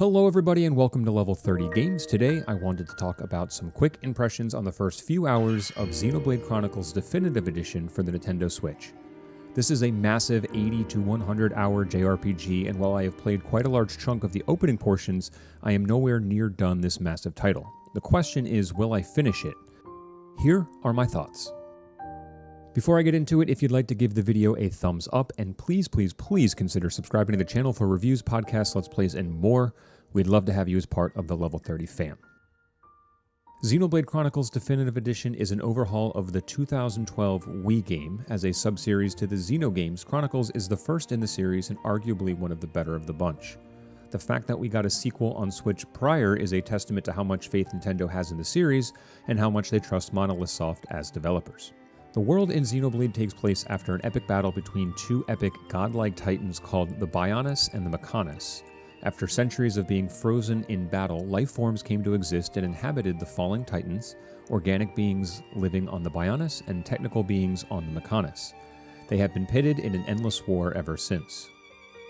Hello everybody and welcome to Level 30 Games. Today I wanted to talk about some quick impressions on the first few hours of Xenoblade Chronicles Definitive Edition for the Nintendo Switch. This is a massive 80 to 100 hour JRPG, and while I have played quite a large chunk of the opening portions, I am nowhere near done this massive title. The question is, will I finish it? Here are my thoughts. Before I get into it, if you'd like to give the video a thumbs up, and please consider subscribing to the channel for reviews, podcasts, Let's Plays, and more. We'd love to have you as part of the Level 30 fam. Xenoblade Chronicles Definitive Edition is an overhaul of the 2012 Wii game. As a subseries to the Xeno games, Chronicles is the first in the series and arguably one of the better of the bunch. The fact that we got a sequel on Switch prior is a testament to how much faith Nintendo has in the series and how much they trust Monolith Soft as developers. The world in Xenoblade takes place after an epic battle between two epic godlike titans called the Bionis and the Mechanis. After centuries of being frozen in battle, life forms came to exist and inhabited the falling titans, organic beings living on the Bionis and technical beings on the Mechanis. They have been pitted in an endless war ever since.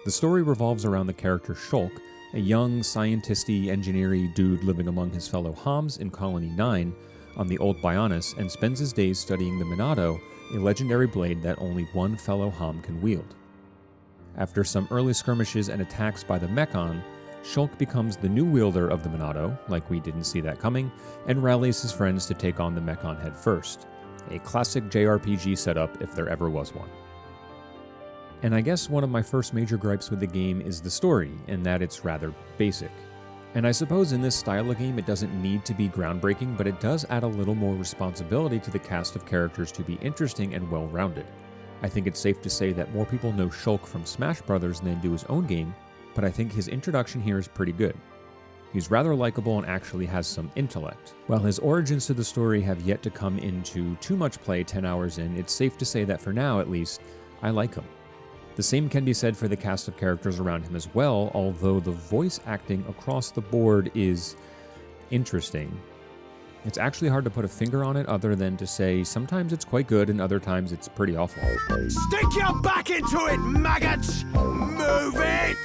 The story revolves around the character Shulk, a young, scientisty, engineering dude living among his fellow Homs in Colony 9, on the old Bionis, and spends his days studying the Monado, a legendary blade that only one fellow Hom can wield. After some early skirmishes and attacks by the Mechon, Shulk becomes the new wielder of the Monado, like we didn't see that coming, and rallies his friends to take on the Mechon head first. A classic JRPG setup if there ever was one. And I guess one of my first major gripes with the game is the story, in that it's rather basic. And I suppose in this style of game it doesn't need to be groundbreaking, but it does add a little more responsibility to the cast of characters to be interesting and well-rounded. I think it's safe to say that more people know Shulk from Smash Bros. Than do his own game, but I think his introduction here is pretty good. He's rather likable and actually has some intellect. While his origins to the story have yet to come into too much play 10 hours in, it's safe to say that for now at least, I like him. The same can be said for the cast of characters around him as well, although the voice acting across the board is interesting. It's actually hard to put a finger on it other than to say sometimes it's quite good and other times it's pretty awful. Stick your back into it, maggots! Move it!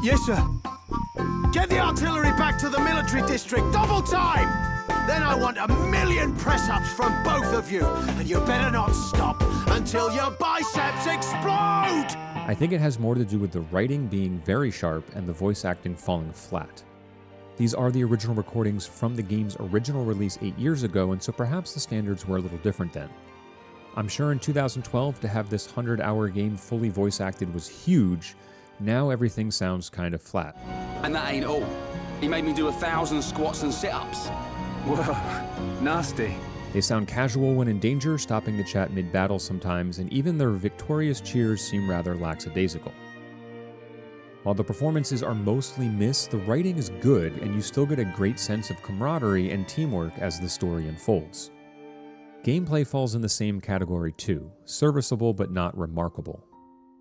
Yes, sir. Get the artillery back to the military district, double time! Then I want 1,000,000 press-ups from both of you, and you better not stop until your biceps explode! I think it has more to do with the writing being very sharp and the voice acting falling flat. These are the original recordings from the game's original release 8 years ago, and so perhaps the standards were a little different then. I'm sure in 2012 to have this 100-hour game fully voice acted was huge. Now everything sounds kind of flat. And that ain't all. He made me do 1,000 squats and sit-ups. Whoa, nasty. They sound casual when in danger, stopping to chat mid-battle sometimes, and even their victorious cheers seem rather lackadaisical. While the performances are mostly missed, the writing is good, and you still get a great sense of camaraderie and teamwork as the story unfolds. Gameplay falls in the same category too, serviceable but not remarkable.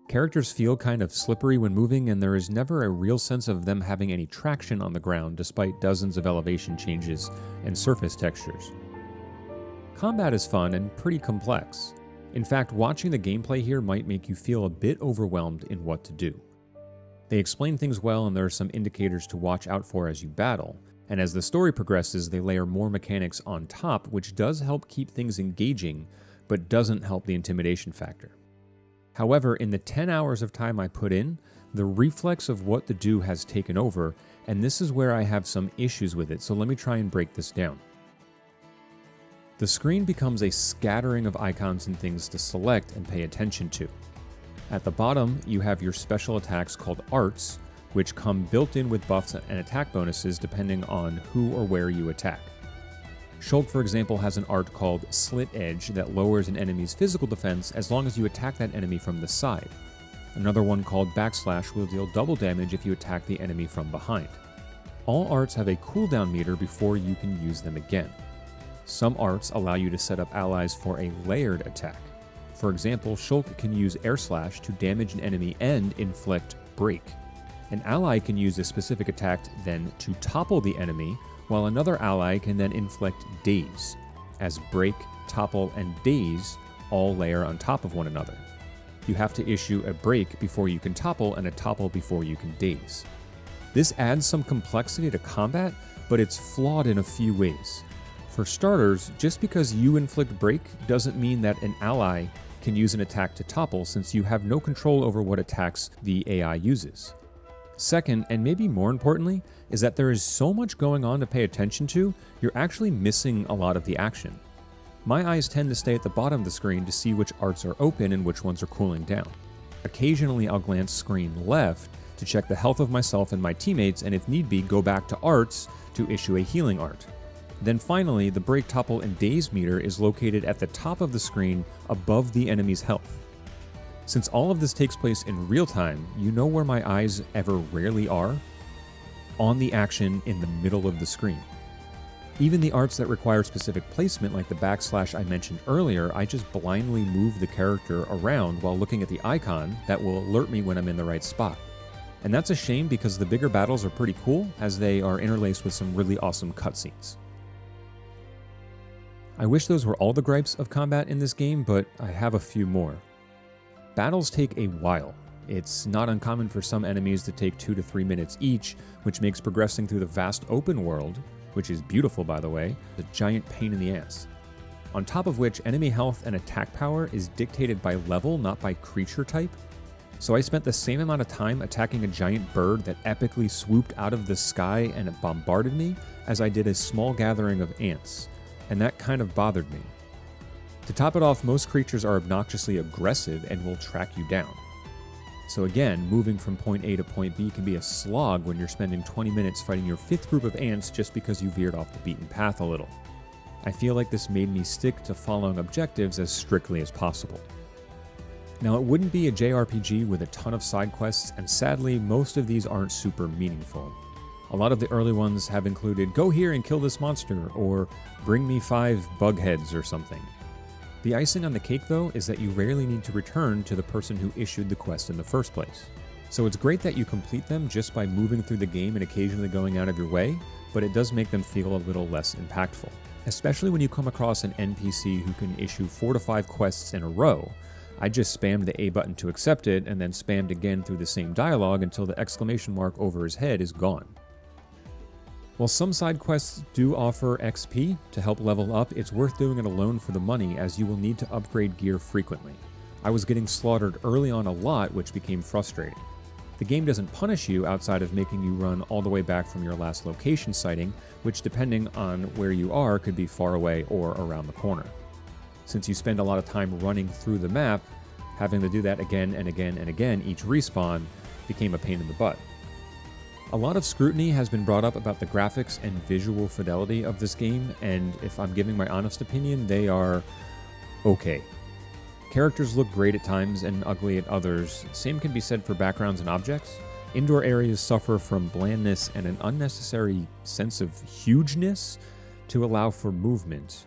Characters feel kind of slippery when moving, and there is never a real sense of them having any traction on the ground despite dozens of elevation changes and surface textures. Combat is fun and pretty complex. In fact, watching the gameplay here might make you feel a bit overwhelmed in what to do. They explain things well, and there are some indicators to watch out for as you battle, and as the story progresses they layer more mechanics on top, which does help keep things engaging, but doesn't help the intimidation factor. However, in the 10 hours of time I put in, the reflex of what to do has taken over, and this is where I have some issues with it, so let me try and break this down. The screen becomes a scattering of icons and things to select and pay attention to. At the bottom, you have your special attacks called arts, which come built in with buffs and attack bonuses depending on who or where you attack. Shulk, for example, has an art called Slit Edge that lowers an enemy's physical defense as long as you attack that enemy from the side. Another one called Backslash will deal double damage if you attack the enemy from behind. All arts have a cooldown meter before you can use them again. Some arts allow you to set up allies for a layered attack. For example, Shulk can use Air Slash to damage an enemy and inflict Break. An ally can use a specific attack then to topple the enemy, while another ally can then inflict Daze, as Break, Topple, and Daze all layer on top of one another. You have to issue a Break before you can topple and a topple before you can Daze. This adds some complexity to combat, but it's flawed in a few ways. For starters, just because you inflict break doesn't mean that an ally can use an attack to topple, since you have no control over what attacks the AI uses. Second, and maybe more importantly, is that there is so much going on to pay attention to, you're actually missing a lot of the action. My eyes tend to stay at the bottom of the screen to see which arts are open and which ones are cooling down. Occasionally I'll glance screen left to check the health of myself and my teammates, and if need be, go back to arts to issue a healing art. Then finally, the break, topple, and daze meter is located at the top of the screen above the enemy's health. Since all of this takes place in real time, you know where my eyes ever rarely are? On the action in the middle of the screen. Even the arts that require specific placement, like the backslash I mentioned earlier, I just blindly move the character around while looking at the icon that will alert me when I'm in the right spot. And that's a shame, because the bigger battles are pretty cool, as they are interlaced with some really awesome cutscenes. I wish those were all the gripes of combat in this game, but I have a few more. Battles take a while. It's not uncommon for some enemies to take 2 to 3 minutes each, which makes progressing through the vast open world, which is beautiful by the way, a giant pain in the ass. On top of which, enemy health and attack power is dictated by level, not by creature type. So I spent the same amount of time attacking a giant bird that epically swooped out of the sky and it bombarded me as I did a small gathering of ants, and that kind of bothered me. To top it off, most creatures are obnoxiously aggressive and will track you down. So again, moving from point A to point B can be a slog when you're spending 20 minutes fighting your 5th group of ants just because you veered off the beaten path a little. I feel like this made me stick to following objectives as strictly as possible. Now, it wouldn't be a JRPG with a ton of side quests, and sadly, most of these aren't super meaningful. A lot of the early ones have included, go here and kill this monster, or bring me 5 bug heads or something. The icing on the cake, though, is that you rarely need to return to the person who issued the quest in the first place. So it's great that you complete them just by moving through the game and occasionally going out of your way, but it does make them feel a little less impactful. Especially when you come across an NPC who can issue 4 to 5 quests in a row. I just spammed the A button to accept it, and then spammed again through the same dialogue until the exclamation mark over his head is gone. While some side quests do offer XP to help level up, it's worth doing it alone for the money, as you will need to upgrade gear frequently. I was getting slaughtered early on a lot, which became frustrating. The game doesn't punish you outside of making you run all the way back from your last location sighting, which depending on where you are could be far away or around the corner. Since you spend a lot of time running through the map, having to do that again and again and again each respawn became a pain in the butt. A lot of scrutiny has been brought up about the graphics and visual fidelity of this game, and if I'm giving my honest opinion, they are okay. Characters look great at times and ugly at others. Same can be said for backgrounds and objects. Indoor areas suffer from blandness and an unnecessary sense of hugeness to allow for movement.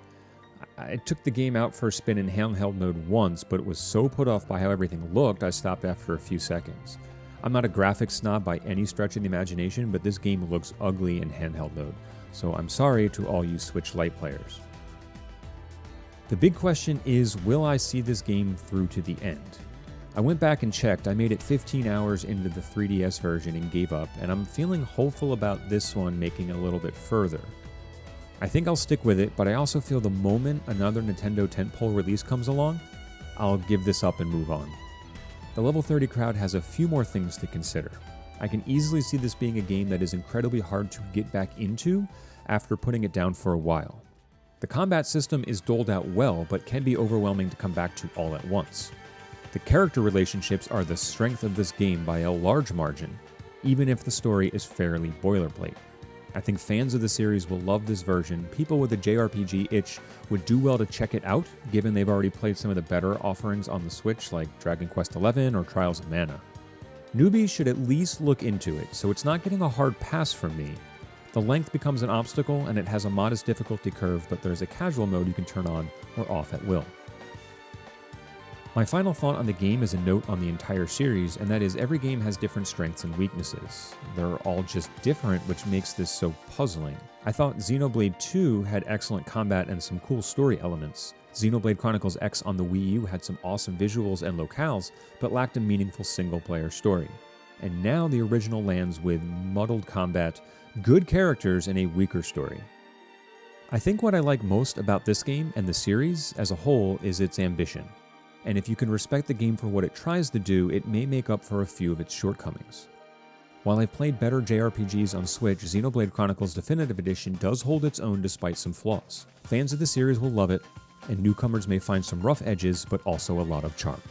I took the game out for a spin in handheld mode once, but it was so put off by how everything looked, I stopped after a few seconds. I'm not a graphics snob by any stretch of the imagination, but this game looks ugly in handheld mode, so I'm sorry to all you Switch Lite players. The big question is, will I see this game through to the end? I went back and checked. I made it 15 hours into the 3DS version and gave up, and I'm feeling hopeful about this one making it a little bit further. I think I'll stick with it, but I also feel the moment another Nintendo tentpole release comes along, I'll give this up and move on. The level 30 crowd has a few more things to consider. I can easily see this being a game that is incredibly hard to get back into after putting it down for a while. The combat system is doled out well, but can be overwhelming to come back to all at once. The character relationships are the strength of this game by a large margin, even if the story is fairly boilerplate. I think fans of the series will love this version. People with a JRPG itch would do well to check it out, given they've already played some of the better offerings on the Switch like Dragon Quest XI or Trials of Mana. Newbies should at least look into it, so it's not getting a hard pass from me. The length becomes an obstacle and it has a modest difficulty curve, but there's a casual mode you can turn on or off at will. My final thought on the game is a note on the entire series, and that is every game has different strengths and weaknesses. They're all just different, which makes this so puzzling. I thought Xenoblade 2 had excellent combat and some cool story elements. Xenoblade Chronicles X on the Wii U had some awesome visuals and locales, but lacked a meaningful single-player story. and now the original lands with muddled combat, good characters, and a weaker story. I think what I like most about this game and the series as a whole is its ambition, and if you can respect the game for what it tries to do, it may make up for a few of its shortcomings. While I've played better JRPGs on Switch, Xenoblade Chronicles Definitive Edition does hold its own despite some flaws. Fans of the series will love it, and newcomers may find some rough edges, but also a lot of charm.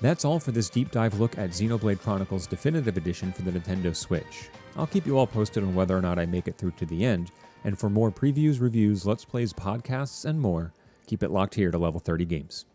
That's all for this deep dive look at Xenoblade Chronicles Definitive Edition for the Nintendo Switch. I'll keep you all posted on whether or not I make it through to the end, and for more previews, reviews, Let's Plays, podcasts, and more, keep it locked here to Level 30 Games.